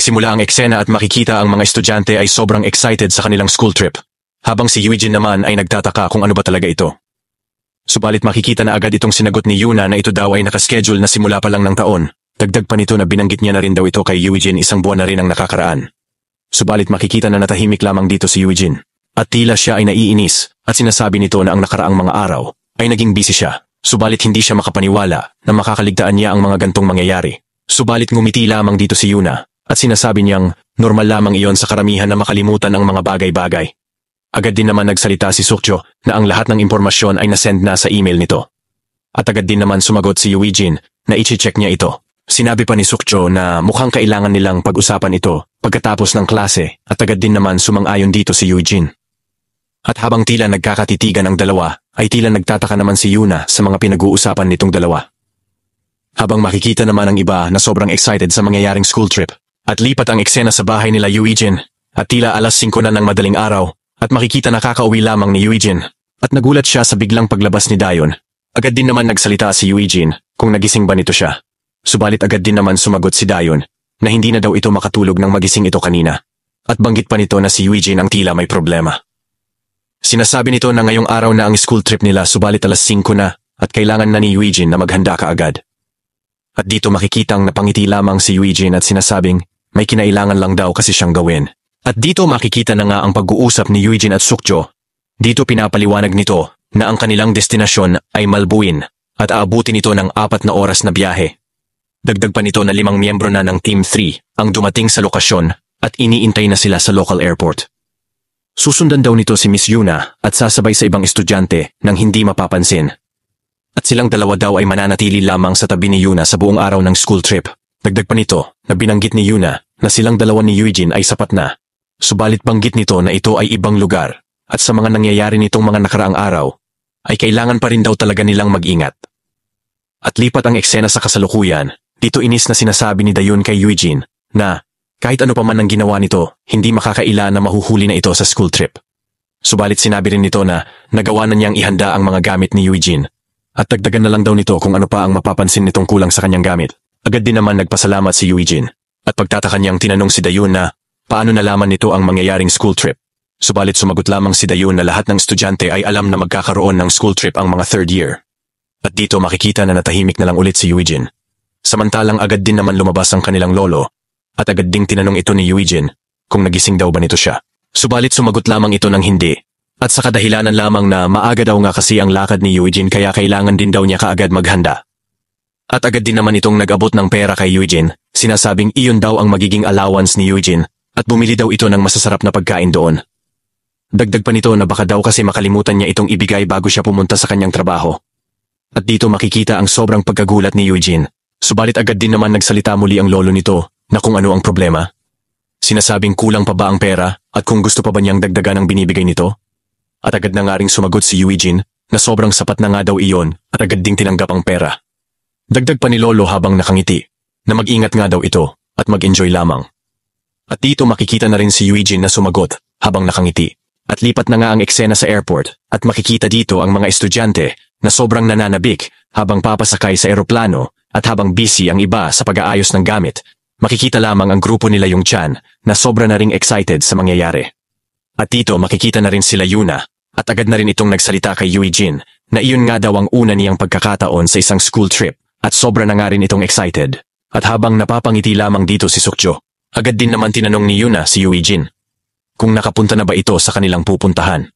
Nagsimula ang eksena at makikita ang mga estudyante ay sobrang excited sa kanilang school trip, habang si Eugene naman ay nagtataka kung ano ba talaga ito. Subalit makikita na agad itong sinagot ni Yuna na ito daw ay nakaschedule na simula pa lang ng taon. Dagdag pa nito na binanggit niya na rin daw ito kay Eugene isang buwan na rin ang nakakaraan. Subalit makikita na natahimik lamang dito si Eugene. At tila siya ay naiinis at sinasabi nito na ang nakaraang mga araw ay naging busy siya. Subalit hindi siya makapaniwala na makakaligtaan niya ang mga gantong mangyayari. Subalit ngumiti lamang dito si Yuna at sinasabi niyang normal lamang iyon sa karamihan na makalimutan ang mga bagay-bagay. Agad din naman nagsalita si Sukjo na ang lahat ng impormasyon ay nasend na sa email nito. At agad din naman sumagot si Eugene na i-check niya ito. Sinabi pa ni Sukjo na mukhang kailangan nilang pag-usapan ito pagkatapos ng klase at agad din naman sumang-ayon dito si Eugene. At habang tila nagkakatitigan ang dalawa, ay tila nagtataka naman si Yuna sa mga pinag-uusapan nitong dalawa. Habang makikita naman ang iba na sobrang excited sa mangyayaring school trip, at lipat ang eksena sa bahay nila Eugene, at tila alas 5 na ng madaling araw, at makikita na kakauwi lamang ni Eugene, at nagulat siya sa biglang paglabas ni Dayon. Agad din naman nagsalita si Eugene kung nagising ba nito siya. Subalit agad din naman sumagot si Dayon na hindi na daw ito makatulog nang magising ito kanina, at banggit pa nito na si Eugene ang tila may problema. Sinasabi nito na ngayong araw na ang school trip nila subalit alas 5 na at kailangan na ni Eugene na maghanda kaagad. At dito makikitang napangiti lamang si Eugene at sinasabing may kinailangan lang daw kasi siyang gawin. At dito makikita na nga ang pag-uusap ni Eugene at Sukjo. Dito pinapaliwanag nito na ang kanilang destinasyon ay Malbuin at aabutin ito ng 4 na oras na biyahe. Dagdag pa nito na 5 miyembro na ng Team 3 ang dumating sa lokasyon at iniintay na sila sa local airport. Susundan daw nito si Miss Yuna at sasabay sa ibang estudyante nang hindi mapapansin. At silang dalawa daw ay mananatili lamang sa tabi ni Yuna sa buong araw ng school trip. Dagdag pa nito na binanggit ni Yuna na silang dalawa ni Eugene ay sapat na. Subalit banggit nito na ito ay ibang lugar at sa mga nangyayari nitong mga nakaraang araw ay kailangan pa rin daw talaga nilang mag-ingat. At lipat ang eksena sa kasalukuyan, dito inis na sinasabi ni Dayon kay Eugene na kahit ano pa man ang ginawa nito, hindi makakaila na mahuhuli na ito sa school trip. Subalit sinabi rin nito na nagawa na niyang ihanda ang mga gamit ni Eugene. At dagdagan na lang daw nito kung ano pa ang mapapansin nitong kulang sa kanyang gamit. Agad din naman nagpasalamat si Eugene. At pagtataka niyang tinanong si Dayon na paano nalaman nito ang mangyayaring school trip. Subalit sumagot lamang si Dayon na lahat ng estudyante ay alam na magkakaroon ng school trip ang mga third year. At dito makikita na natahimik na lang ulit si Eugene. Samantalang agad din naman lumabas ang kanilang lolo. At agad ding tinanong ito ni Eugene kung nagising daw ba nito siya. Subalit sumagot lamang ito ng hindi. At sa kadahilanan lamang na maaga daw nga kasi ang lakad ni Eugene kaya kailangan din daw niya kaagad maghanda. At agad din naman itong nag-abot ng pera kay Eugene, sinasabing iyon daw ang magiging allowance ni Eugene at bumili daw ito ng masasarap na pagkain doon. Dagdag pa nito na baka daw kasi makalimutan niya itong ibigay bago siya pumunta sa kanyang trabaho. At dito makikita ang sobrang pagkagulat ni Eugene. Subalit agad din naman nagsalita muli ang lolo nito na kung ano ang problema. Sinasabing kulang pa ba ang pera at kung gusto pa ba niyang dagdagan ang binibigay nito? At agad na nga ring sumagot si Eugene na sobrang sapat na nga daw iyon at agad ding tinanggap ang pera. Dagdag pa ni Lolo habang nakangiti na mag-ingat nga daw ito at mag-enjoy lamang. At dito makikita na rin si Eugene na sumagot habang nakangiti. At lipat na nga ang eksena sa airport at makikita dito ang mga estudyante na sobrang nananabik habang papasakay sa eroplano at habang busy ang iba sa pag-aayos ng gamit. Makikita lamang ang grupo nila yung Chan na sobra na ring excited sa mangyayari. At dito makikita na rin sila Yuna at agad na rin itong nagsalita kay Eugene na iyon nga daw ang una niyang pagkakataon sa isang school trip at sobra na nga rin itong excited. At habang napapangiti lamang dito si Sukjo, agad din naman tinanong ni Yuna si Eugene kung nakapunta na ba ito sa kanilang pupuntahan.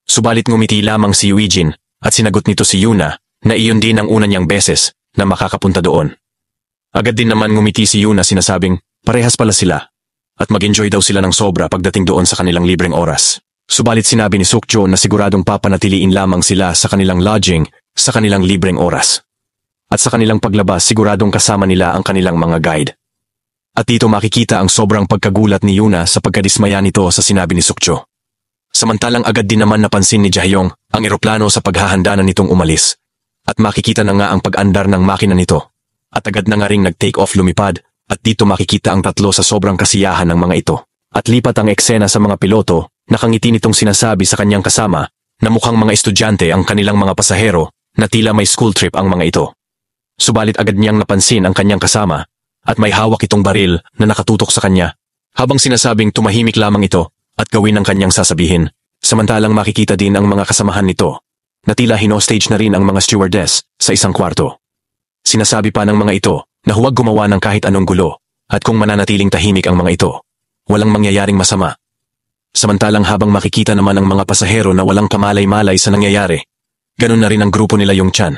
Subalit ngumiti lamang si Eugene at sinagot nito si Yuna na iyon din ang una niyang beses na makakapunta doon. Agad din naman ngumiti si Yuna sinasabing parehas pala sila at mag-enjoy daw sila ng sobra pagdating doon sa kanilang libreng oras. Subalit sinabi ni Sukjo na siguradong papanatiliin lamang sila sa kanilang lodging sa kanilang libreng oras. At sa kanilang paglabas siguradong kasama nila ang kanilang mga guide. At dito makikita ang sobrang pagkagulat ni Yuna sa pagkadismaya nito sa sinabi ni Sukjo. Samantalang agad din naman napansin ni Jahyong ang eroplano sa paghahanda na nitong umalis. At makikita na nga ang pag-andar ng makina nito. At agad na nga ring nag-take off lumipad at dito makikita ang tatlo sa sobrang kasiyahan ng mga ito. At lipat ang eksena sa mga piloto, nakangiti nitong sinasabi sa kanyang kasama na mukhang mga estudyante ang kanilang mga pasahero na tila may school trip ang mga ito. Subalit agad niyang napansin ang kanyang kasama at may hawak itong baril na nakatutok sa kanya. Habang sinasabing tumahimik lamang ito at gawin ang kanyang sasabihin. Samantalang makikita din ang mga kasamahan nito na tila hinostage na rin ang mga stewardess sa isang kwarto. Sinasabi pa ng mga ito na huwag gumawa ng kahit anong gulo at kung mananatiling tahimik ang mga ito, walang mangyayaring masama. Samantalang habang makikita naman ang mga pasahero na walang kamalay-malay sa nangyayari, ganun na rin ang grupo nila yung Chan.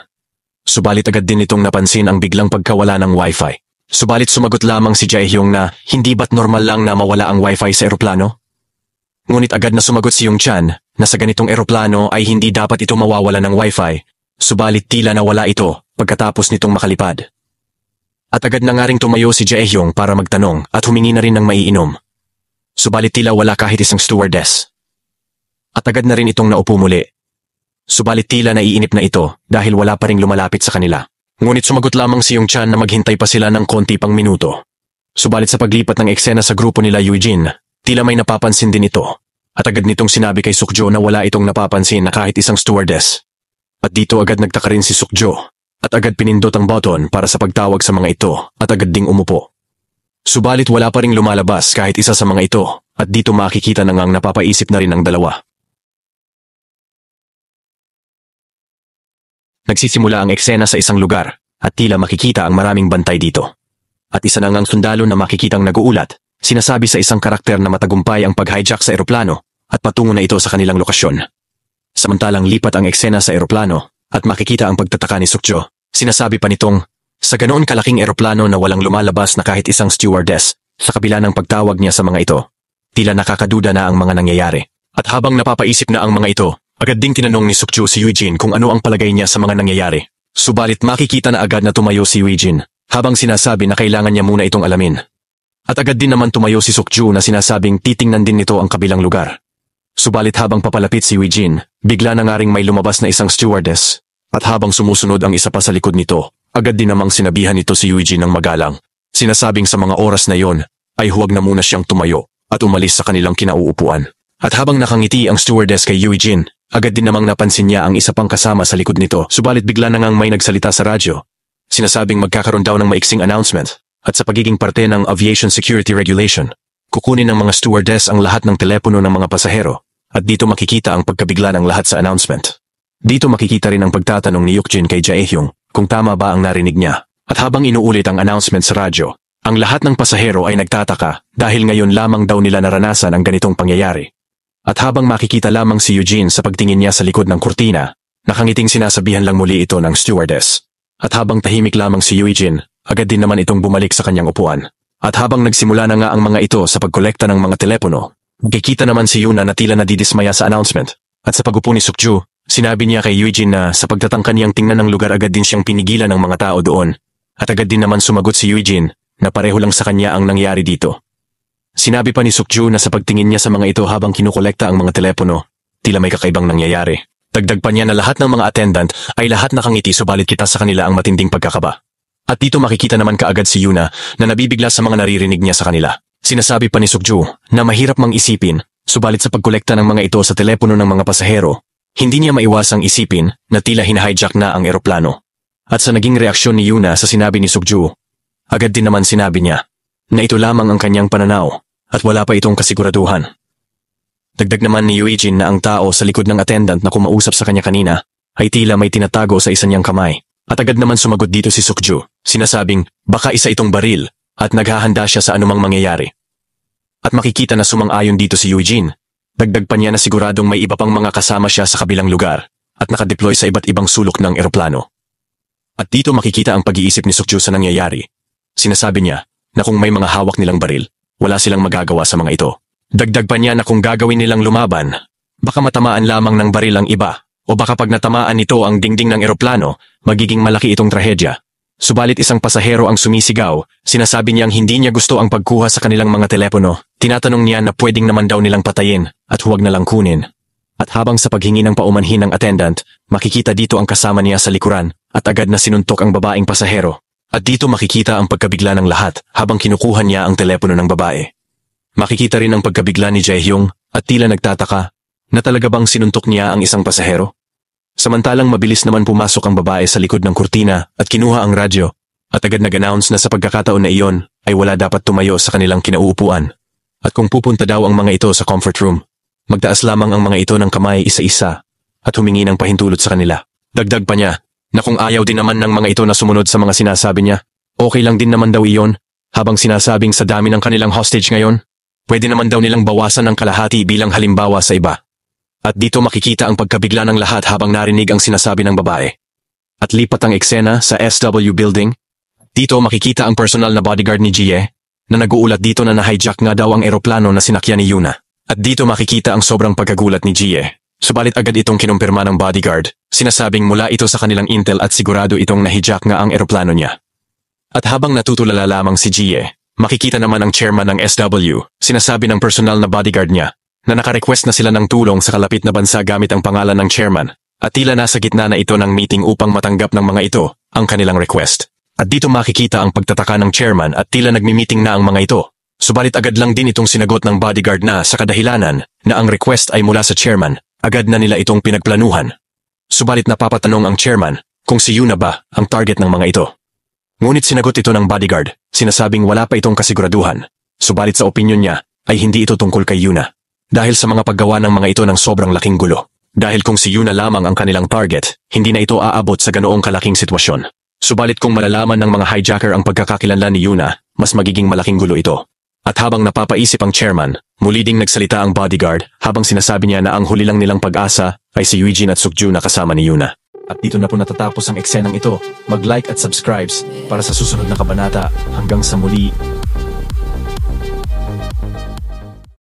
Subalit agad din itong napansin ang biglang pagkawala ng wifi. Subalit sumagot lamang si Jaehyung na hindi ba't normal lang na mawala ang wifi sa eroplano? Ngunit agad na sumagot si Yung Chan na sa ganitong eroplano ay hindi dapat ito mawawala ng wifi, subalit tila nawala ito pagkatapos nitong makalipad. At agad na nga ring tumayo si Jaehyung para magtanong at humingi na rin ng maiinom. Subalit tila wala kahit isang stewardess. At agad na rin itong naupo muli. Subalit tila naiinip na ito dahil wala pa ring lumalapit sa kanila. Ngunit sumagot lamang si Yung Chan na maghintay pa sila ng konti pang minuto. Subalit sa paglipat ng eksena sa grupo nila Eugene, tila may napapansin din ito. At agad nitong sinabi kay Sukjo na wala itong napapansin na kahit isang stewardess. At dito agad nagtaka rin si Sukjo at agad pinindot ang button para sa pagtawag sa mga ito at agad ding umupo. Subalit wala pa ring lumalabas kahit isa sa mga ito at dito makikita na ngang napapaisip na rin ang dalawa. Nagsisimula ang eksena sa isang lugar at tila makikita ang maraming bantay dito. At isa na ngang sundalo na makikitang naguulat, sinasabi sa isang karakter na matagumpay ang pag-hijack sa eroplano at patungo na ito sa kanilang lokasyon. Samantalang lipat ang eksena sa eroplano at makikita ang pagtataka ni Sukjo, sinasabi pa nitong, sa ganoon kalaking eroplano na walang lumalabas na kahit isang stewardess, sa kabila ng pagtawag niya sa mga ito, tila nakakaduda na ang mga nangyayari. At habang napapaisip na ang mga ito, agad ding tinanong ni Sukjo si Eugene kung ano ang palagay niya sa mga nangyayari. Subalit makikita na agad na tumayo si Eugene, habang sinasabi na kailangan niya muna itong alamin. At agad din naman tumayo si Sukjo na sinasabing titingnan din nito ang kabilang lugar. Subalit habang papalapit si Eugene, bigla na nga ring may lumabas na isang stewardess. At habang sumusunod ang isa pa sa likod nito, agad din namang sinabihan nito si Eugene ng magalang. Sinasabing sa mga oras na yon, ay huwag na muna siyang tumayo at umalis sa kanilang kinauupuan. At habang nakangiti ang stewardess kay Eugene, agad din namang napansin niya ang isa pang kasama sa likod nito. Subalit bigla na ngang may nagsalita sa radyo. Sinasabing magkakaroon daw ng maiksing announcement. At sa pagiging parte ng Aviation Security Regulation, kukunin ng mga stewardess ang lahat ng telepono ng mga pasahero at dito makikita ang pagkabigla ng lahat sa announcement. Dito makikita rin ang pagtatanong ni Yukjin kay Jaehyung kung tama ba ang narinig niya. At habang inuulit ang announcement sa radyo, ang lahat ng pasahero ay nagtataka dahil ngayon lamang daw nila naranasan ang ganitong pangyayari. At habang makikita lamang si Eugene sa pagtingin niya sa likod ng kurtina, nakangiting sinasabihan lang muli ito ng stewardess. At habang tahimik lamang si Eugene, agad din naman itong bumalik sa kanyang upuan. At habang nagsimula na nga ang mga ito sa pagkolekta ng mga telepono, makikita naman si Yuna na tila nadidismaya sa announcement. At sa pagupo ni Sukju, sinabi niya kay Eugene na sa pagtatangka niyang tingnan ng lugar agad din siyang pinigilan ng mga tao doon. At agad din naman sumagot si Eugene na pareho lang sa kanya ang nangyari dito. Sinabi pa ni Sukju na sa pagtingin niya sa mga ito habang kinukolekta ang mga telepono, tila may kakaibang nangyayari. Dagdag pa niya na lahat ng mga attendant ay lahat nakangiti subalit kita sa kanila ang matinding pagkakaba. At dito makikita naman kaagad si Yuna na nabibigla sa mga naririnig niya sa kanila. Sinasabi pa ni Sukju na mahirap mang isipin, subalit sa pagkolekta ng mga ito sa telepono ng mga pasahero, hindi niya maiwasang isipin na tila hinahijack na ang eroplano. At sa naging reaksyon ni Yuna sa sinabi ni Sukju, agad din naman sinabi niya na ito lamang ang kanyang pananaw at wala pa itong kasiguraduhan. Dagdag naman ni Eugene na ang tao sa likod ng attendant na kumausap sa kanya kanina ay tila may tinatago sa isa niyang kamay. At agad naman sumagot dito si Sukju, sinasabing baka isa itong baril at naghahanda siya sa anumang mangyayari. At makikita na sumang-ayon dito si Eugene. Dagdag pa niya na siguradong may iba pang mga kasama siya sa kabilang lugar at nakadeploy sa iba't ibang sulok ng eroplano. At dito makikita ang pag-iisip ni Sukju sa nangyayari. Sinasabi niya na kung may mga hawak nilang baril, wala silang magagawa sa mga ito. Dagdag pa niya na kung gagawin nilang lumaban, baka matamaan lamang ng baril ang iba o baka pag natamaan nito ang dingding ng eroplano, magiging malaki itong trahedya. Subalit isang pasahero ang sumisigaw, sinasabi niyang hindi niya gusto ang pagkuha sa kanilang mga telepono. Tinatanong niya na pwedeng naman daw nilang patayin at huwag na lang kunin. At habang sa paghingi ng paumanhin ng attendant, makikita dito ang kasama niya sa likuran at agad na sinuntok ang babaeng pasahero. At dito makikita ang pagkabigla ng lahat habang kinukuha niya ang telepono ng babae. Makikita rin ang pagkabigla ni Jaehyung at tila nagtataka na talaga bang sinuntok niya ang isang pasahero. Samantalang mabilis naman pumasok ang babae sa likod ng kurtina at kinuha ang radyo at agad nag-announce na sa pagkakataon na iyon ay wala dapat tumayo sa kanilang kinauupuan. At kung pupunta daw ang mga ito sa comfort room, magtaas lamang ang mga ito ng kamay isa-isa at humingi ng pahintulot sa kanila. Dagdag pa niya na kung ayaw din naman ng mga ito na sumunod sa mga sinasabi niya, okay lang din naman daw iyon habang sinasabing sa dami ng kanilang hostage ngayon, pwede naman daw nilang bawasan ng kalahati bilang halimbawa sa iba. At dito makikita ang pagkabigla ng lahat habang narinig ang sinasabi ng babae. At lipat ang eksena sa SW building. Dito makikita ang personal na bodyguard ni Jie na nag-uulat dito na na-hijack nga daw ang eroplano na sinakyan ni Yuna. At dito makikita ang sobrang pagkagulat ni Jie. Subalit agad itong kinumpirma ng bodyguard, sinasabing mula ito sa kanilang intel at sigurado itong na-hijack nga ang eroplano niya. At habang natutulala lamang si Jie, makikita naman ang chairman ng SW, sinasabi ng personal na bodyguard niya na naka-request na sila ng tulong sa kalapit na bansa gamit ang pangalan ng chairman at tila nasa gitna na ito ng meeting upang matanggap ng mga ito ang kanilang request. At dito makikita ang pagtataka ng chairman at tila nagmi-meeting na ang mga ito. Subalit agad lang din itong sinagot ng bodyguard na sa kadahilanan na ang request ay mula sa chairman, agad na nila itong pinagplanuhan. Subalit napapatanong ang chairman kung si Yuna ba ang target ng mga ito. Ngunit sinagot ito ng bodyguard, sinasabing wala pa itong kasiguraduhan. Subalit sa opinyon niya ay hindi ito tungkol kay Yuna. Dahil sa mga paggawa ng mga ito ng sobrang laking gulo. Dahil kung si Yuna lamang ang kanilang target, hindi na ito aabot sa ganoong kalaking sitwasyon. Subalit kung malalaman ng mga hijacker ang pagkakakilanlan ni Yuna, mas magiging malaking gulo ito. At habang napapaisip ang chairman, muli ding nagsalita ang bodyguard habang sinasabi niya na ang huli lang nilang pag-asa ay si Eugene at Sukju na kasama ni Yuna. At dito na po natatapos ang eksenang ito. Mag-like at subscribe para sa susunod na kabanata. Hanggang sa muli.